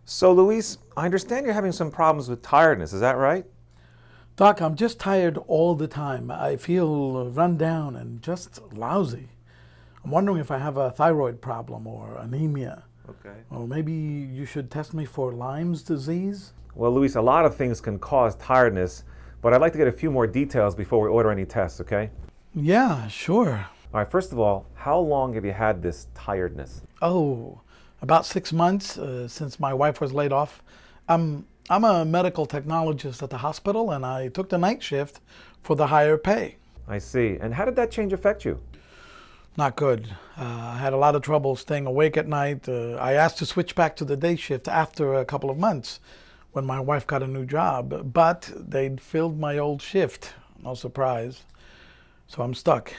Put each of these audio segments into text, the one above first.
So, Luis, I understand you're having some problems with tiredness. Is that right? Doc, I'm just tired all the time. I feel run down and just lousy. I'm wondering if I have a thyroid problem or anemia. Okay. Or maybe you should test me for Lyme's disease? Well, Luis, a lot of things can cause tiredness, but I'd like to get a few more details before we order any tests, okay? Yeah, sure. All right, first of all, how long have you had this tiredness? Oh, about 6 months since my wife was laid off. I'm a medical technologist at the hospital, and I took the night shift for the higher pay. I see. And how did that change affect you? Not good. I had a lot of trouble staying awake at night. I asked to switch back to the day shift after a couple of months when my wife got a new job, but they'd filled my old shift. No surprise. So I'm stuck.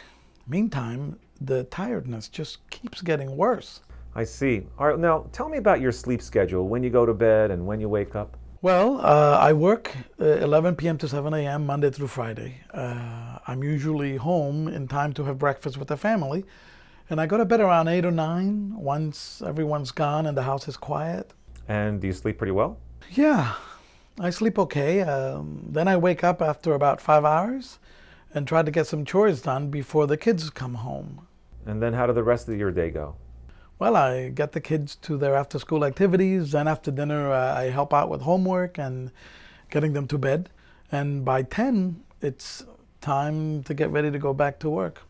Meantime, the tiredness just keeps getting worse. I see. All right, now tell me about your sleep schedule, when you go to bed and when you wake up. Well, I work 11 p.m. to 7 a.m. Monday through Friday. I'm usually home in time to have breakfast with the family, and I go to bed around 8 or 9 once everyone's gone and the house is quiet. And do you sleep pretty well? Yeah, I sleep okay. Then I wake up after about 5 hours and try to get some chores done before the kids come home. And then how did the rest of your day go? Well, I get the kids to their after-school activities. Then after dinner, I help out with homework and getting them to bed. And by 10, it's time to get ready to go back to work.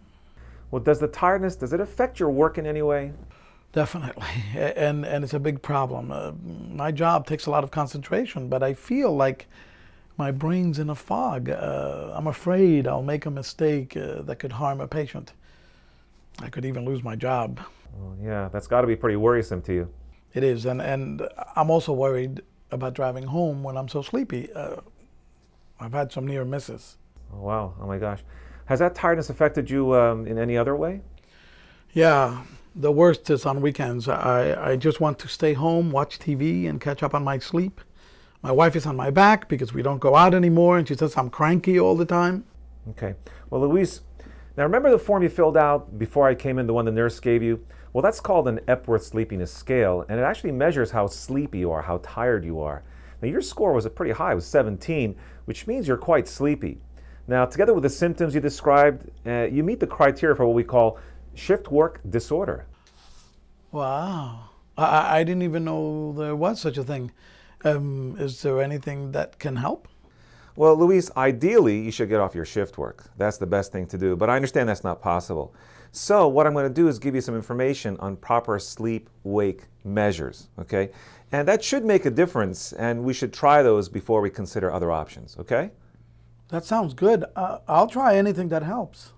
Well, does the tiredness, does it affect your work in any way? Definitely, and it's a big problem. My job takes a lot of concentration, but I feel like my brain's in a fog. I'm afraid I'll make a mistake that could harm a patient. I could even lose my job. Well, yeah, that's got to be pretty worrisome to you. It is, and I'm also worried about driving home when I'm so sleepy. I've had some near misses. Oh, wow. Oh, my gosh. Has that tiredness affected you in any other way? Yeah, the worst is on weekends. I just want to stay home, watch TV, and catch up on my sleep. My wife is on my back because we don't go out anymore, and she says I'm cranky all the time. Okay. Well, Luis, now remember the form you filled out before I came in, the one the nurse gave you? Well, that's called an Epworth Sleepiness Scale, and it actually measures how sleepy you are, how tired you are. Now, your score was pretty high, it was 17, which means you're quite sleepy. Now, together with the symptoms you described, you meet the criteria for what we call shift work disorder. Wow. I didn't even know there was such a thing. Is there anything that can help? Well, Luis, ideally, you should get off your shift work. That's the best thing to do, but I understand that's not possible. So what I'm going to do is give you some information on proper sleep-wake measures, okay? And that should make a difference, and we should try those before we consider other options, okay? That sounds good. I'll try anything that helps.